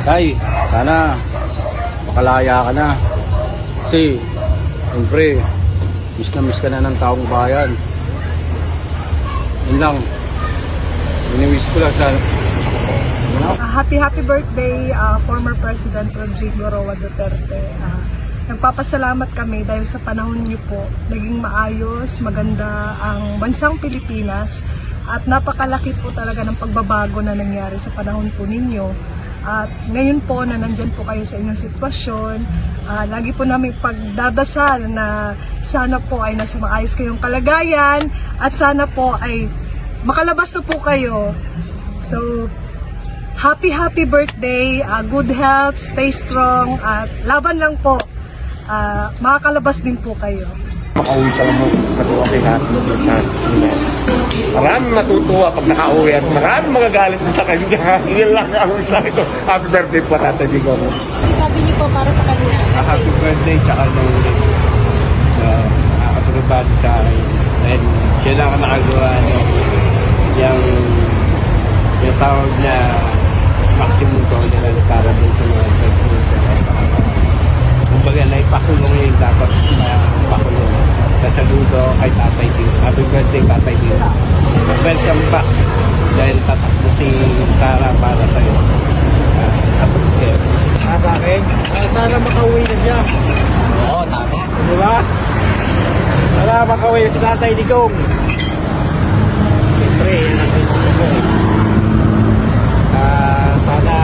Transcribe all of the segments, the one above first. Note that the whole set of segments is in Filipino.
Tay, sana makalaya ka na. Kasi, siyempre, miss ka na ng taong bayan. Yun lang. Iniwish ko lang sana. Happy birthday, former President Rodrigo Roa Duterte. Nagpapasalamat kami dahil sa panahon niyo po, naging maayos, maganda ang bansang Pilipinas at napakalaki po talaga ng pagbabago na nangyari sa panahon po ninyo. At ngayon po na nandyan po kayo sa inyong sitwasyon, lagi po namin pagdadasal na sana po ay nasa maayos kayong kalagayan at sana po ay makalabas na po kayo. So, happy birthday, good health, stay strong, at laban lang po. Makakalabas din po kayo. Makauwi ka lang mo natuwa kay natin sa Pilipinas. Maraming matutuwa pag nakauwi at maraming magagalit sa kanya. Yan lang ang mensahe ko. Happy birthday po, Tatay Digong. Sabi niyo po para sa kanya. Kasi Happy birthday, tsaka nung nakakatulubado sa akin. Dahil siya lang ang nakagawa yung tawag na maximum tolerance para din sa mga presidential. Kumbaga, naipakulong yung dapat na pakulong. Nasaludo kay Tatay Digong. Happy birthday, Tatay Digong. Welcome back. Dahil tatakbo si Sara para sa'yo. Happy birthday. Bakit? Sana makauwi na siya. Oo, tama. Diba? Sana makauwi si Tatay Digong. Siyempre, yan ang pinag ko. Sana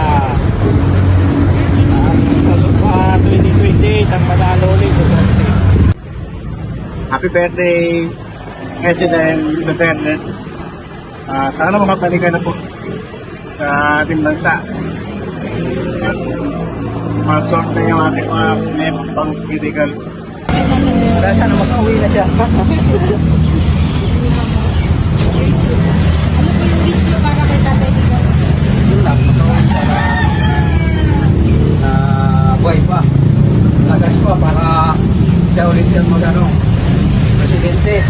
2028 ang manalo ulit. Happy birthday, President Duterte. Sana makabalikan na po sa ating bansa. Masort na yung ating mga pang-critical. Sana makauwi na siya. ano po yung wish niyo para kay Tatay Digong? Yun lang, makauwi siya na buhay pa. Lagas pa para siya ulit yung presidente.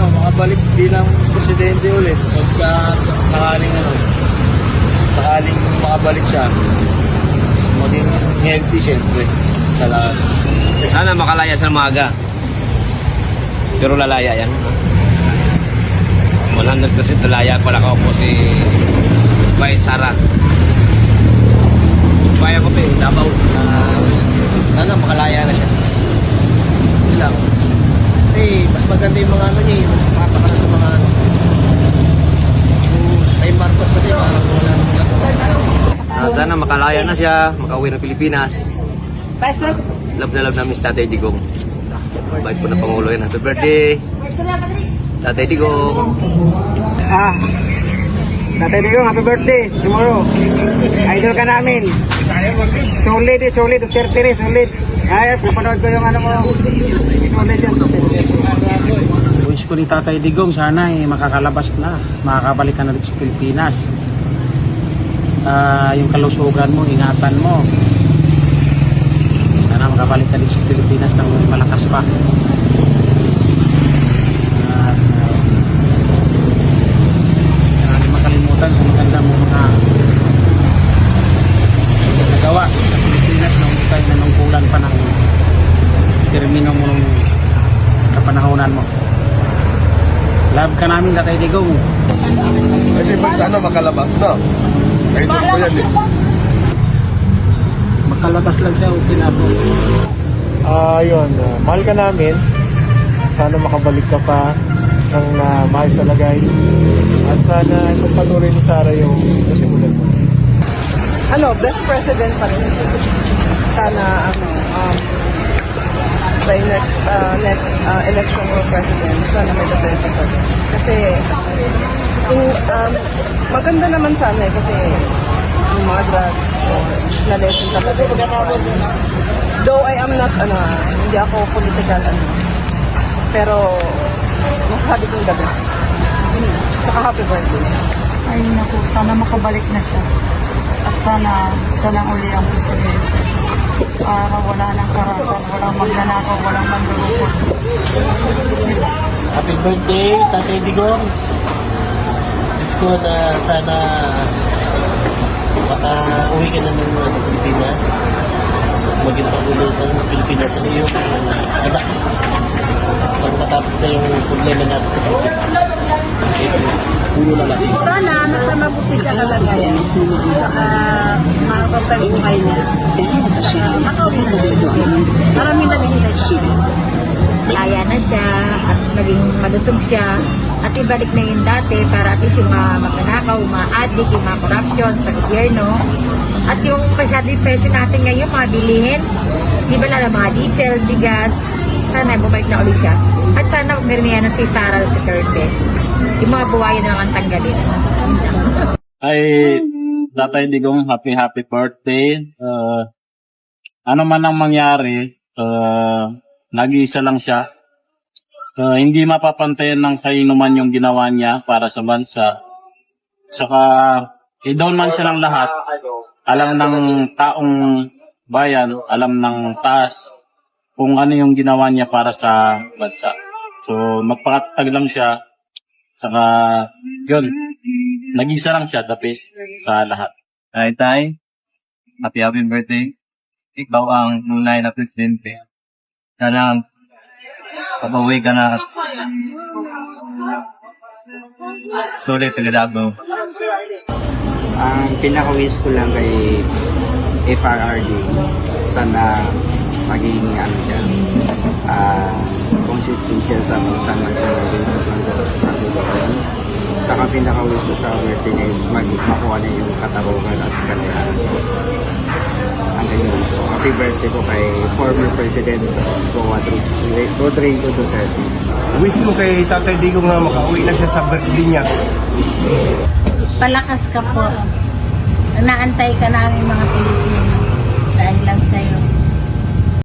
Makabalik bilang presidente ulit pagka sakaling makabalik siya, maging healthy siyempre sa lahat. Sana makalaya sa umaga. Pero lalaya yan. 100% lalaya. Wala ka po si Bay Sara. Baya ko pa eh, Davao. Sana makalaya na siya. Yun lang. Kasi mas maganda yung mga niya, mas makapakala sa mga kay Marcos kasi parang wala nang sana makalaya na siya, makauwi ng Pilipinas. Love na love namin si Tatay Digong. Bait po na Pangulo yan. Happy birthday, Tatay Digong. Tatay Digong, happy birthday tomorrow. Idol ka namin. Solid, Duterte rin, solid. Ay, papanood ko yung mo. Solid yan. Wish ko ni Tatay Digong sana makakalabas na, makakabalik ka na rin sa Pilipinas. Yung kalusugan mo, ingatan mo. Sana makabalik ka rin sa Pilipinas ng malakas pa. Hindi makalimutan sa maganda mo mga nagawa sa Pilipinas nung tayo nanungkulan pa ng termino mo nung kapanahonan mo. Love ka namin, Tatay Digong. Kasi pag sana makalabas na. Kahit ko yan eh. Makalabas lang siya, okay na po. Yun, mahal ka namin. Sana makabalik ka pa ng maayos na lagay. At sana pagpatuloy ni Sara yung nasimulan mo. Best president pa rin. Sana, by next election for president, sana may Duterte pa rin. Kasi, maganda naman sana kasi yung mga drugs, na-lesson talaga yung violence. Though I am not, hindi ako political, pero, masasabi kong the best. Saka happy birthday. Ay naku, sana makabalik na siya. At sana siya lang uli ang presidente. Para wala nang karasan, walang magnanakaw, walang mandurukot. Happy birthday, Tatay Digong. wish ko na sana makauwi ka na ng Pilipinas. Maging pangulo ng Pilipinas sa iyo. Anak, pag matapos na yung problema natin sa Pilipinas. Sana nasa mabuti siya kalagayan. Saka makapagpabuhay niya. Makauwi na dito. Marami na naghintay sa kanya. Kaya na siya at naging malusog siya at ibalik na yung dati para at least yung mga magnanakaw, mga adik, yung mga corruption sa gobyerno at yung masyadong presyo natin ngayon, mga bilihin, di ba lalo mga diesel, bigas, sana bumalik na ulit siya. At sana meron yan si Sara Duterte. Yung mga buwayan na lang ang tanggalin. Ay, Tatay Digong, happy birthday. Ano man ang mangyari, nag-iisa lang siya. Hindi mapapantayan ng kainuman yung ginawa niya para sa bansa. Saka, i-down man siya ng lahat. Alam ng taong bayan, alam ng taas kung ano yung ginawa niya para sa bansa. So, magpakatag lang siya. Saka, yun, nag-isa lang siya, the best sa lahat. Tay, happy birthday. Ikaw ang tunay na presidente. Sana papawi ka na at sulit talaga mo. Ang pinaka-wish ko lang kay FRRD, sana maging siya, consistent siya sa mga sanay sa gobyerno. Saka pinaka-wish ko sa birthday niya is makuha niya yung katarungan at kalihan. Hanggang yun po. Happy birthday po kay former President Rodrigo Duterte. Wish mo kay Tatay Digong na makauwi na siya sa birthday niya. Palakas ka po. Naantay ka namin mga Pilipino.